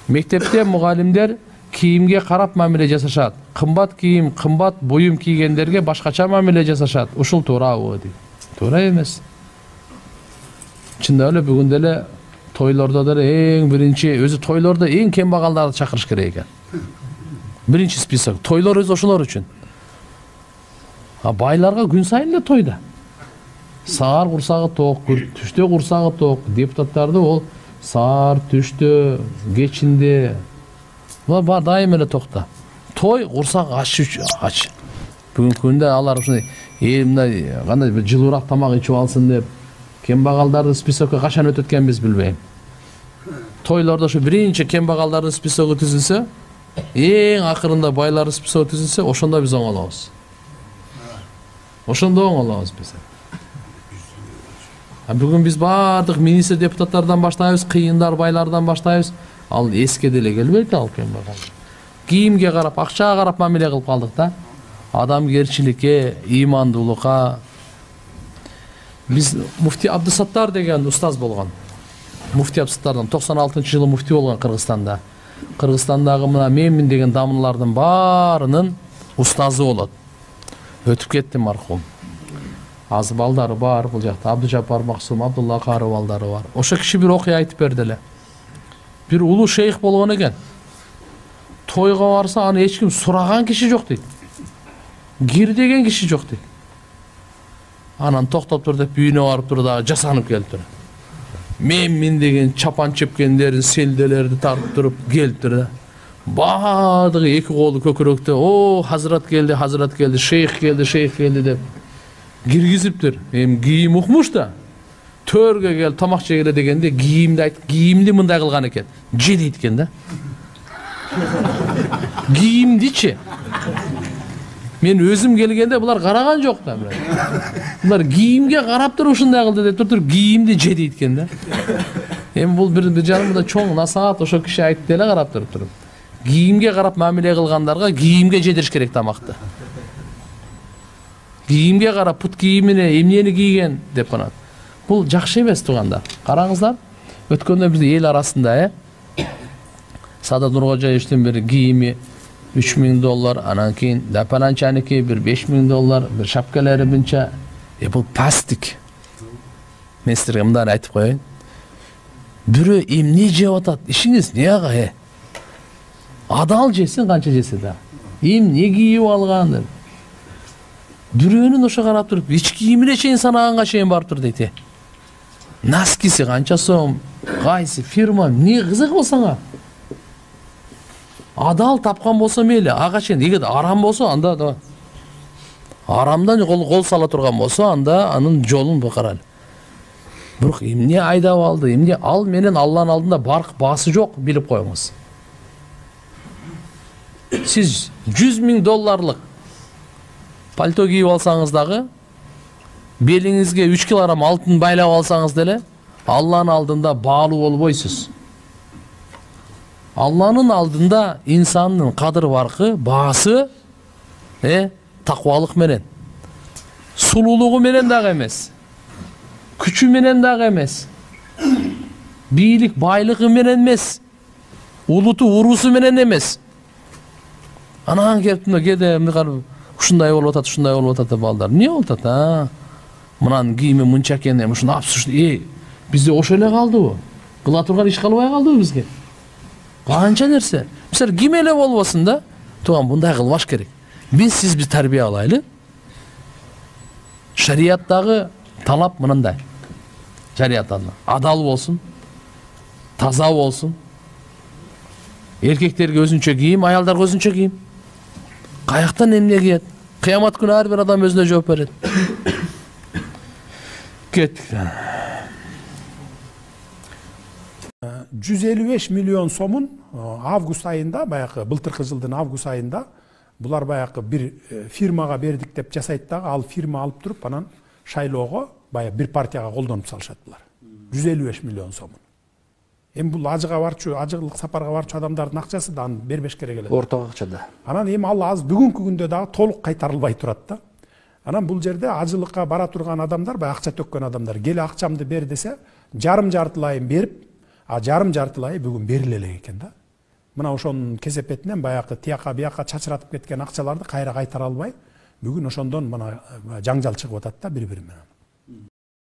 Мектепте мугалимдер кийимге карап мамиле жасашат. Кымбат кийим, кымбат буюм кийгендерге башкача мамиле жасашат. Ушул туурабы дейт. Туура эмес. Чындап эле бүгүн деле тойлордо деле эң биринчи өзү тойлордо эң кембагалдарды чакырыш керек экен. Биринчи список. Тойлор өзү ошолор үчүн. А байларга күн сайын эле тойда. Саар курсагы ток, түштө курсагы ток. Депутаттарды ол саар, түштө, кечинде бар дайым эле токта. Той курсак ач. Бүгүнкү күндө алар ушундай мындай кандай бир жылуураак тамак ичип алсын деп кембагалдарды списокко качан өтөт экенбиз билбейм. Тойлордо ушу биринчи кембагалдардын списогу түзүлсө, эң акырында байлардын списогу түзүлсө, ошондо биз оңолобуз. Ошондо оңолобуз биз. Бүгүн биз бардык министр депутаттардан баштайбыз, кыйындар байлардан баштайбыз. Ал эске деле келбейт ал кембагал. Кийимге карап, акчага карап мамиле кылып калдык да. Адамгерчиликке, ыймандуулукка. Биз муфти Абдусаттар деген устаз болгон. Муфти Абдусаттардан 96-жылы муфти болгон Кыргызстанда. Кыргызстандагы мына менмин деген дамырлардын баарынын устазы болот. Өтүп кетти мархум. Аз балдары бар, бул жакта Абдужапар Максум, Абдулла Каров балдары бар. Ошо киши бир окуя айтып берди эле. Бир улуу шейх болгон экен. Тойго барса, аны эч ким сураган киши жок дейт. Кир деген киши жок дейт. Анан токтоп тур деп үйүнө барып тур дагы жасанып келип тур. Мен деген чапан чепкендерин, селделерди тартып туруп келип тур да. Баардыгы эки колу көкүрөктө, о, хазрат келди, шейх келди деп киргизиптир. Кийим укмуш да. Төргө кел, тамак жегеле дегенде кийимди айтып, кийимди мындай кылган экен. Же дейт экен да. Кийимдичи. Мен өзүм келгенде булар караган жок да. Булар кийимге карап туруп ушундай кылды деп туруп кийимди же дейт экен да. Бул бир жанымда чоң насаат ошо киши айтты эле карап туруп. Кийимге карап мамиле кылгандарга кийимге жедириш керек тамакты. Кийимге карап пут кийимине эмнени кийген деп анат. Бул жакшы эмес туугандар. Караңыздар, өткөндө биз эл арасында Садат Нуркожоевичтин бир кийими $3000, анан кийин Дапаланчаники бир $5000, бир шапкалары мынча. Бул пластик. Мен силерге мындан айтып коеюн. Бирөө эмне жеп атат? Ишиңиз не ага? Адал жесин, канча жесе да. Эмне кийип алган деп. Бирөөнүн ошо карап туруп, ич кийимине чейин санаганга чейин барып тур дейт. Наскиси канча сом, кайсы фирма, эмне кызык болсоңа? Адал тапкан болсо мейли, ага чейин. Эгер арам болсо, анда да. Арамдан кол сала турган болсо, анда анын жолун карайлы. Бирок эмне айдап алды, эмне ал менен Алланын алдында барк баасы жок, билип коюңуз. Сиз $100,000 пальто кийип алсаңыз дагы, белиңизге 3 килограмм алтын байлап алсаңыз деле, Алланын алдында баалуу болбойсуз. Алланын алдында инсандын кадыр баркы, баасы таквалык менен. Сулуулугу менен дагы эмес. Күчү менен дагы эмес. Бийлик байлыгы менен эмес. Улуту урусу менен эмес. Анан келип кеде ушундай болуп атат деп балдар. Эмне болуп атат? Мынанын кийими мынча экен, ушуну апсыз. Бизде ошо эле калдыбы? Кыла турган иш калбай калдыбы бизге? Канча нерсе. Мисалы ким эле болбосун да, туган мындай кылбаш керек. Биз тарбия алайлы. Шариаттагы талап мындай. Шариаттан адал болсун, таза болсун. Эркектерге өзүнчө кийим, аялдарга өзүнчө кийим. Каяктан эмне кийет? Кыямат күнү ар бир адам өзүнө жооп берет. Кеттик. 155 миллион сомун август айында, баягы былтыркы жылдын август айында булар баягы бир фирмага бердик деп жасайт дагы, ал фирма алып туруп анан шайлоого баягы бир партияга колдонуп салышат булар. 155 миллион сомун. Бул ажыга барчу, ажыгылык сапарга барчу адамдардын акчасы да аны бербеш керек эле. Орток акчада. Анан ал аз бүгүнкү күндө дагы толук кайтарылбай турат да. Анан бул жерде ажылыкка бара турган адамдар, баягы акча төккөн адамдар, келе акчамды бер десе, жарым жартылайын берип, а жарым жартылайы бүгүн бериле элек экен да. мына ошонун кесепетинен баягы тияка бияка чачыратып кеткен акчаларды кайра кайтара албай бүгүн ошондон мына жаңжал чыгып атат да бири бири менен.